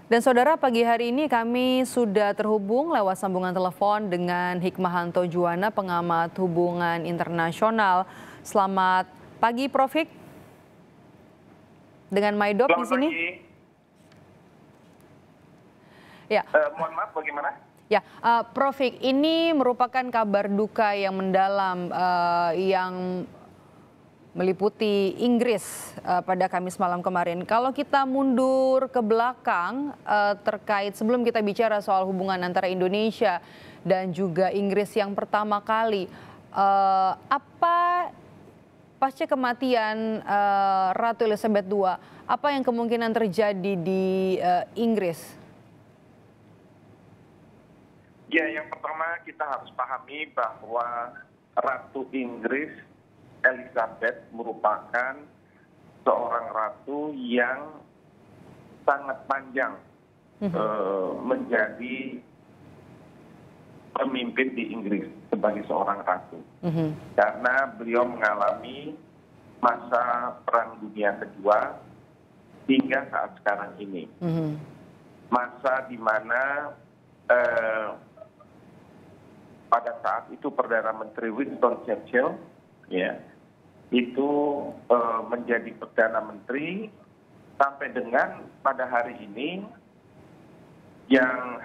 Dan saudara, pagi hari ini kami sudah terhubung lewat sambungan telepon dengan Hikmahanto Juwana, pengamat hubungan internasional. Selamat pagi, Prof. Hik. Dengan Maidop di sini. Pagi. Ya. Mohon maaf, bagaimana? Ya, Prof. Hik, ini merupakan kabar duka yang mendalam yang meliputi Inggris pada Kamis malam kemarin. Kalau kita mundur ke belakang terkait sebelum kita bicara soal hubungan antara Indonesia dan juga Inggris yang pertama kali, apa pasca kematian Ratu Elizabeth II, apa yang kemungkinan terjadi di Inggris? Ya, yang pertama kita harus pahami bahwa Ratu Inggris Elizabeth merupakan seorang ratu yang sangat panjang menjadi pemimpin di Inggris sebagai seorang ratu. Karena beliau mengalami masa Perang Dunia Kedua hingga saat sekarang ini. Masa di mana pada saat itu Perdana Menteri Winston Churchill itu menjadi Perdana Menteri sampai dengan pada hari ini yang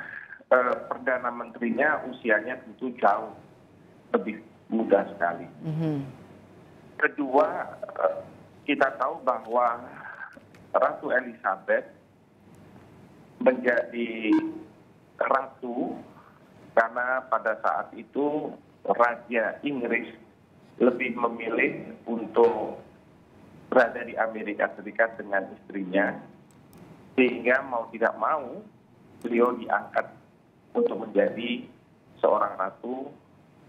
Perdana Menterinya usianya tentu jauh lebih muda sekali. Kedua, kita tahu bahwa Ratu Elizabeth menjadi ratu karena pada saat itu Raja Inggris lebih memilih untuk berada di Amerika Serikat dengan istrinya, sehingga mau tidak mau beliau diangkat untuk menjadi seorang ratu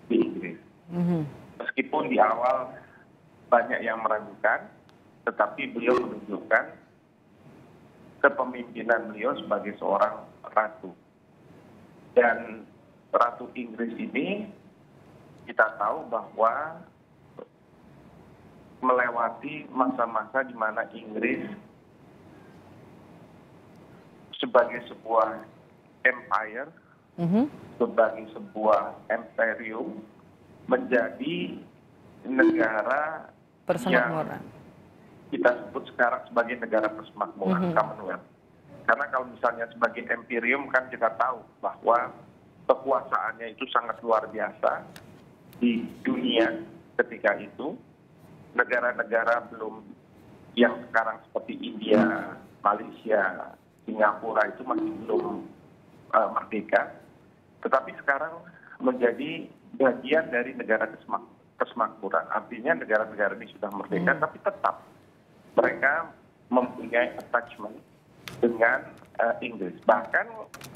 di Inggris. Meskipun di awal banyak yang meragukan, tetapi beliau menunjukkan kepemimpinan beliau sebagai seorang ratu. Dan Ratu Inggris ini kita tahu bahwa melewati masa-masa di mana Inggris sebagai sebuah empire, sebagai sebuah imperium, menjadi negara yang kita sebut sekarang sebagai negara persemakmuran, Commonwealth. Karena kalau misalnya sebagai imperium kan kita tahu bahwa kekuasaannya itu sangat luar biasa di dunia ketika itu. Negara-negara belum yang sekarang seperti India, Malaysia, Singapura itu masih belum merdeka. Tetapi sekarang menjadi bagian dari negara kesemakmuran. Artinya negara-negara ini sudah merdeka, tapi tetap mereka mempunyai attachment dengan Inggris. Bahkan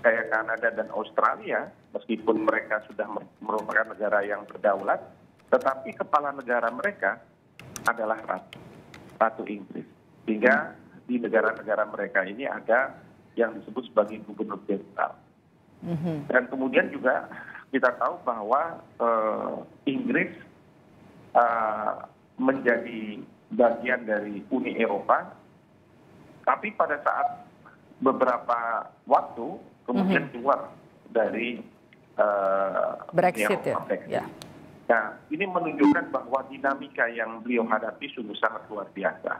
kayak Kanada dan Australia, meskipun mereka sudah merupakan negara yang berdaulat, tetapi kepala negara mereka adalah Ratu Inggris. Sehingga di negara-negara mereka ini ada yang disebut sebagai gubernur jenderal. Dan kemudian juga kita tahu bahwa Inggris menjadi bagian dari Uni Eropa, tapi pada saat beberapa waktu kemudian keluar dari Brexit ya. Nah, ini menunjukkan bahwa dinamika yang beliau hadapi sungguh sangat luar biasa.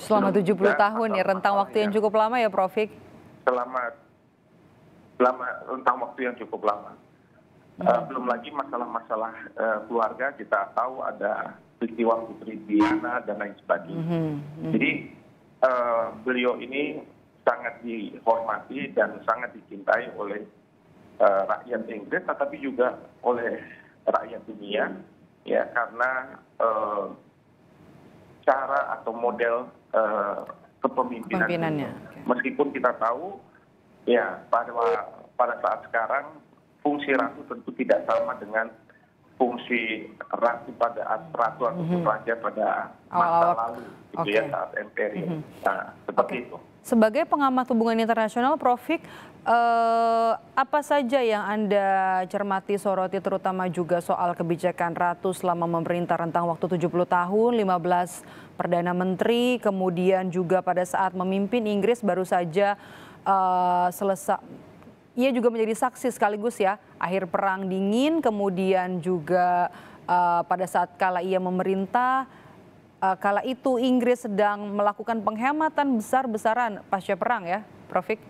Selama 70 tahun ya, rentang waktu yang cukup lama ya, Prof. Hik? Selama rentang waktu yang cukup lama. Belum lagi masalah-masalah keluarga, kita tahu ada peristiwa Putri Diana dan lain sebagainya. Jadi beliau ini sangat dihormati dan sangat dicintai oleh rakyat Inggris, tetapi juga oleh rakyat dunia, ya, karena cara atau model kepemimpinannya. Meskipun kita tahu, ya, pada saat sekarang fungsi ratu tentu tidak sama dengan fungsi ratu atau raja pada masa lalu, gitu ya, saat imperium. Nah, seperti itu. Sebagai pengamat hubungan internasional, Prof. Hik, apa saja yang Anda cermati, soroti, terutama juga soal kebijakan Ratu selama memerintah rentang waktu 70 tahun, 15 Perdana Menteri, kemudian juga pada saat memimpin Inggris baru saja selesai. Ia juga menjadi saksi sekaligus ya akhir perang dingin, kemudian juga pada saat kala ia memerintah, kala itu Inggris sedang melakukan penghematan besar-besaran pasca perang ya, Prof. Fik?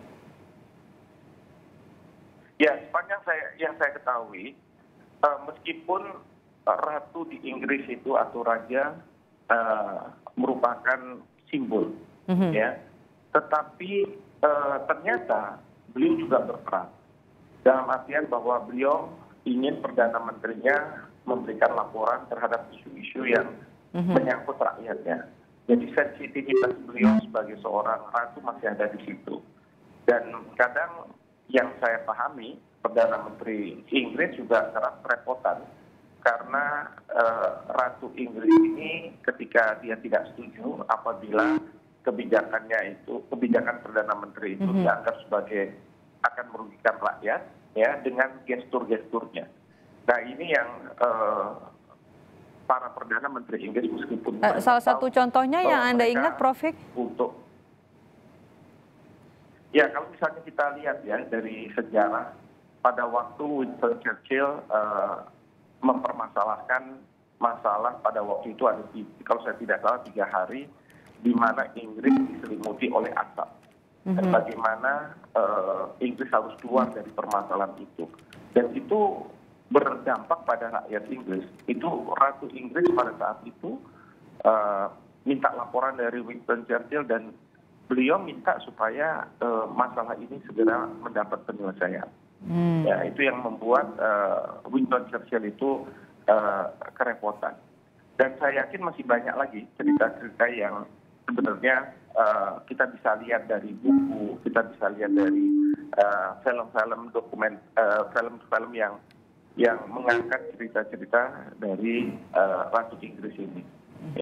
Ya, sepanjang yang saya ketahui, meskipun ratu di Inggris itu atau raja merupakan simbol, ya, tetapi ternyata beliau juga berperan dalam artian bahwa beliau ingin perdana menterinya memberikan laporan terhadap isu-isu yang menyangkut rakyatnya. Jadi sensitivitas beliau sebagai seorang ratu masih ada di situ. Dan kadang yang saya pahami, Perdana Menteri Inggris juga kerap kerepotan karena Ratu Inggris ini ketika dia tidak setuju apabila kebijakan Perdana Menteri itu dianggap sebagai akan merugikan rakyat, ya, dengan gestur-gesturnya. Nah, ini yang para Perdana Menteri Inggris meskipun salah satu contohnya yang Anda ingat, Prof. Fik? Ya, kalau misalnya kita lihat ya dari sejarah, pada waktu Winston Churchill mempermasalahkan masalah pada waktu itu ada, kalau saya tidak salah, 3 hari di mana Inggris diselimuti oleh asap. Dan bagaimana Inggris harus keluar dari permasalahan itu. Dan itu berdampak pada rakyat Inggris. Itu Ratu Inggris pada saat itu minta laporan dari Winston Churchill dan beliau minta supaya masalah ini segera mendapat penyelesaian. Ya, itu yang membuat Winston Churchill itu kerepotan. Dan saya yakin masih banyak lagi cerita-cerita yang sebenarnya kita bisa lihat dari buku, kita bisa lihat dari film-film film-film yang mengangkat cerita-cerita dari Ratu Inggris ini.